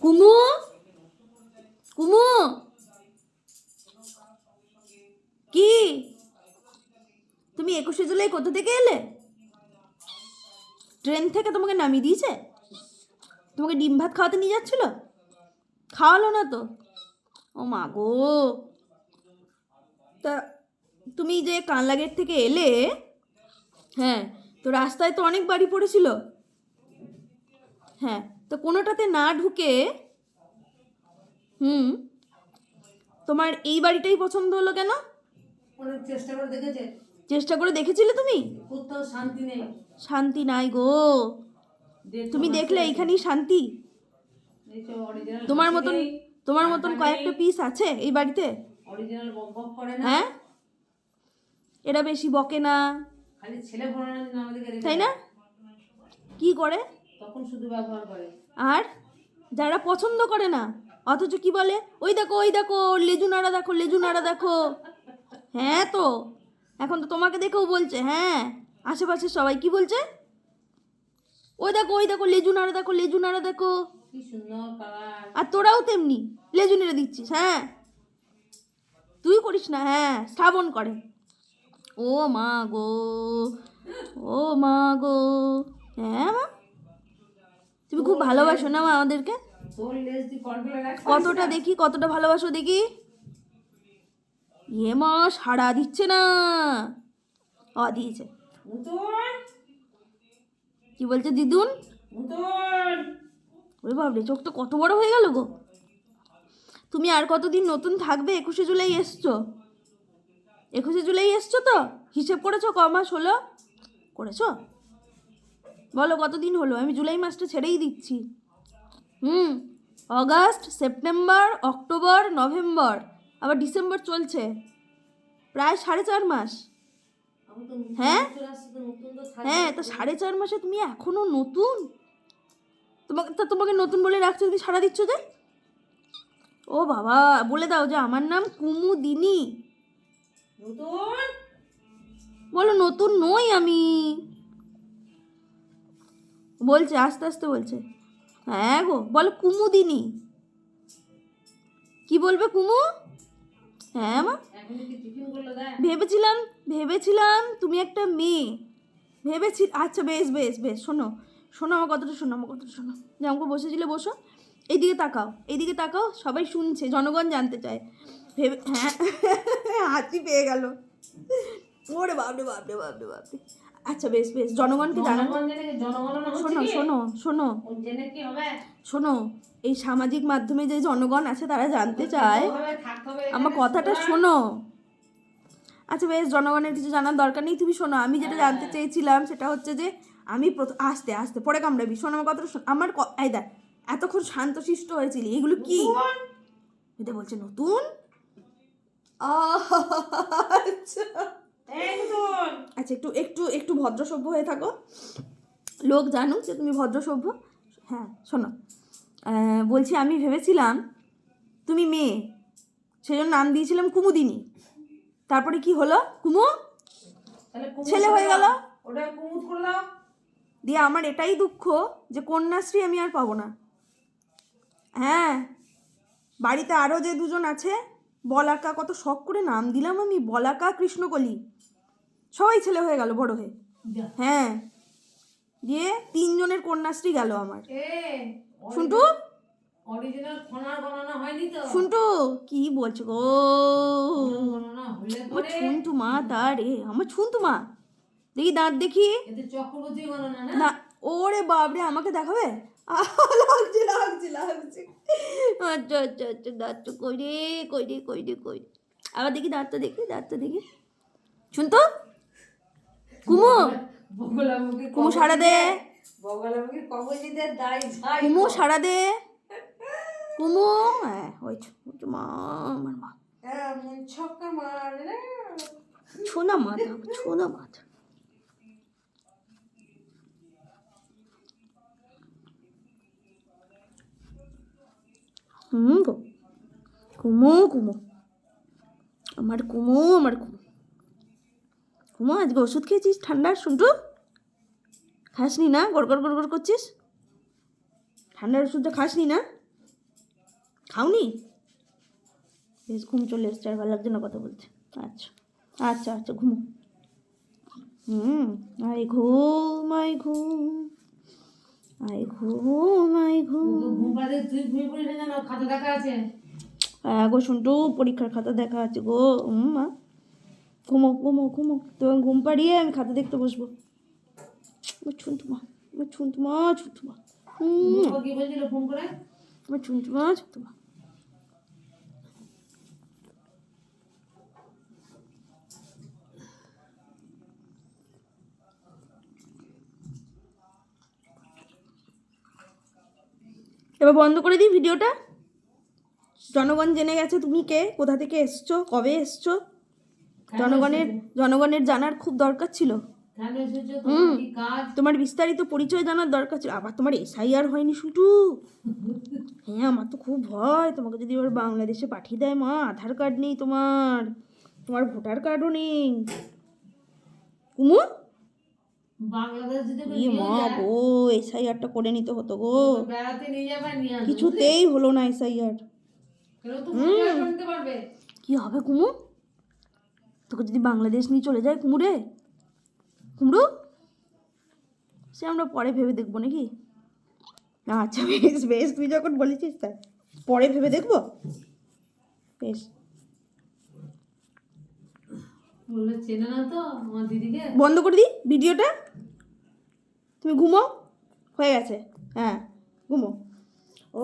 কুমু, কুমু, কি তুমি 21শে জুলাই কোথা থেকে এলে? ট্রেন থেকে তোমাকে নামিয়ে দিয়েছে? তোমাকে ডিম ভাত খাওয়াতে নিয়ে যাচ্ছিল? খাওয়ালো না তো? ও মা গো। তা তুমি যে কানলা গেট থেকে এলে, হ্যাঁ, তো রাস্তায় তো অনেক বাড়ি পড়েছিল। হ্যাঁ, তো কোনোটাতে না ঢুকে তোমার এই বাড়িটাই পছন্দ হলো কেন? অনেক চেষ্টা করে দেখেছে। চেষ্টা করে দেখেছিলে তুমি? কোথাও শান্তি নেই। শান্তি নাই গো। তুমি দেখলে এইখানেই শান্তি? তোমার মতন কয়েকটা পিস আছে এই বাড়িতে। অরিজিনাল বক বক করে না। হ্যাঁ, এরা বেশি বকে না, খালি ছেলে ভরানোর জন্য আমাদেরকে রেখে তাই না? কি করে তখন শুধু ব্যবহার করে। আর যারা পছন্দ করে না, অথচ কি বলে, ওই দেখো ওই দেখো লেজু নাড়া দেখো, লেজু নাড়া দেখো। হ্যাঁ, তো এখন তো তোমাকে দেখেও বলছে। হ্যাঁ, আশেপাশে সবাই কি বলছে, ওই দেখো লেজু নাড়া দেখো, লেজু নাড়া দেখো। কি সুন্দর কালার। আর তোরাও তেমনি লেজু নেড়ে দিচ্ছিস। হ্যাঁ, তুই করিস না। হ্যাঁ, শ্রাবণ করে। ও মা গো, ও মা গো। হ্যাঁ মা, তুমি খুব ভালোবাসো না মা আমাদেরকে? তোর লেজ দি কন্ট্রোলে রাখ। কতটা দেখি, কতটা ভালোবাসো দেখি। এ মা, সাড়া দিচ্ছে না। দিয়েছে। মুতুন, কি বলছে দিদুন? মুতুন। ওরে বাবরে, চোখ তো কত বড় হয়ে গেল গো। তুমি আর কতদিন নতুন থাকবে? 21শে জুলাই এসছো, 21শে জুলাই এসছো তো? হিসেব করেছো ক মাস হলো? করেছো? বলো কতদিন হলো? আমি জুলাই মাসটা ছেড়েই দিচ্ছি। অগাস্ট, সেপ্টেম্বর, অক্টোবর, নভেম্বর, আবার ডিসেম্বর চলছে, প্রায় 4.5 মাস। হ্যাঁ হ্যাঁ, তো 4.5 মাসে তুমি এখনো নতুন? তোমাকে নতুন বলে রাখছো, তুমি সাড়া দিচ্ছ যে? ও বাবা, বলে দাও যে আমার নাম কুমুদিনী। নতুন বলো নতুন নই আমি। বলছে আস্তে আস্তে বলছে। হ্যাঁ গো, বলো কুমুদিনী। কি বলবে কুমু? হ্যাঁ মা, ভেবেছিলাম তুমি একটা মেয়ে ভেবেছি। আচ্ছা বেশ বেশ বেশ, শোনো শোনো আমার কথাটা, শোনো আমার কথাটা শোনো। যে আমাকে বসেছিলে, বসো, এইদিকে তাকাও, এইদিকে তাকাও, সবাই শুনছে, জনগণ জানতে চায়। হ্যাঁ, হাসি পেয়ে গেল। ওরে বাপরে বাপরে বাপরে বাপরে। আচ্ছা বেশ বেশ, জনগণকে জানানো। শোনো শোনো শোনো শোনো, এই সামাজিক মাধ্যমে যে জনগণ আছে তারা জানতে চায়, আমার কথাটা শোনো। আচ্ছা বেশ, জনগণের কিছু জানার দরকার নেই, তুমি শোনো। আমি যেটা জানতে চেয়েছিলাম সেটা হচ্ছে যে আমি আস্তে আস্তে পরে কামড়াবি। শোনো আমার কথাটা শোনো। আমার এই দেখ, এতক্ষণ শান্তশিষ্ট হয়েছিলি, এগুলো কি? এটা বলছে নতুন। আচ্ছা আচ্ছা, একটু একটু একটু ভদ্রসভ্য হয়ে থাকো, লোক জানুক যে তুমি ভদ্রসভ্য। হ্যাঁ শোনো, বলছি আমি ভেবেছিলাম তুমি মেয়ে, সেজন্য নাম দিয়েছিলাম কুমুদিনী। তারপরে কি হলো? কুমু ছেলে হয়ে গেল। দিয়ে আমার এটাই দুঃখ যে কন্যাশ্রী আমি আর পাবো না। হ্যাঁ, বাড়িতে আরও যে দুজন আছে, বলাকা, কত শখ করে নাম দিলাম আমি, বলাকা, কৃষ্ণকলি, সবাই ছেলে হয়ে গেল বড় হয়ে। হ্যাঁ, দিয়ে 3 জনের কন্যাশ্রী গেল আমার। শুনটু, শুনটু কি বলছো গো? শুনটু মা, তারে আমার শুনটু মা, দেখি দাঁত দেখি। না, ওরে বাবরে, আমাকে দেখাবে? লাগছে লাগছে লাগছে। আচ্ছা আচ্ছা আচ্ছা, দাঁতটা কই রে কই রে কই রে কই রে, আবার দেখি দাঁতটা দেখি, দাঁতটা দেখি। শুনতো কুমু, কুমু সারা দে, কুমু সারা দে, কুমু। হ্যাঁ হয়েছে, মা আমার মা, ছোনা মাথা, ছোনা মাথা। গো, কুমু কুমু, আমার কুমু, আমার কুমু। কুমু আজকে ওষুধ খেয়েছিস ঠান্ডার? শুনটু খাসনি না? গড় গড় গড় গড় করছিস, ঠান্ডার ওষুধটা খাসনি না? খাওনি? বেশ, ঘুম চলে এসছে, আর ভালো লাগছে না কথা বলতে। আচ্ছা আচ্ছা আচ্ছা, ঘুমো। আই ঘুম আই ঘুম আই ঘুম আই ঘুম। ঘুম পাড়ে তুই ঘুমিয়ে পড়িস না, জানো খাতা দেখা আছে। হ্যাঁ গো সন্টু, পরীক্ষার খাতা দেখা আছে গো। মা, ঘুমো ঘুমো ঘুমো, তোমার ঘুম পাড়িয়ে আমি খাতা দেখতে বসবো। আমার ছুন্টুমা, আমার ছুন্টুমা, ছুন্টুমা, বাবা কি বলছিল ফোন করে? আমার ছুন্টুমা, ছুন্টুমা। এবার বন্ধ করে দিই ভিডিওটা। জনগণ জেনে গেছে তুমি কে, কোথা থেকে এসছো, কবে এসছো। জনগণের জানার খুব দরকার ছিল। কেন এসেছো, তোমার কি কাজ? তোমার বিস্তারিত পরিচয় জানার দরকার ছিল। আবার তোমার SIR হয়নি শুটু। হ্যাঁ, আমার তো খুব ভয়, তোমাকে যদি এবার বাংলাদেশে পাঠিয়ে দেয় মা। আধার কার্ড নেই তোমার, তোমার ভোটার কার্ডও নেই। কুমু, বাংলাদেশ যদি ইয়ে মা গো, SIRটা করে নিতে হতো গো। বেড়াতে নিয়ে যাবে, নিয়ে আসবে। কিছুতেই হলো না SIR। কেন তো পরিবার করতে পারবে? কি হবে কুমু, তোকে যদি বাংলাদেশ নিয়ে চলে যায় কুমুরে, কুমড়ো, সে আমরা পরে ভেবে দেখবো নাকি? আচ্ছা বেশ বেশ, তুই যখন বলেছিস তা পরে ভেবে দেখবো। বেশ, বললে চেনে না তো আমার দিদিকে। বন্ধ করে দিই ভিডিওটা, তুমি ঘুমো, হয়ে গেছে। হ্যাঁ ঘুমো। ও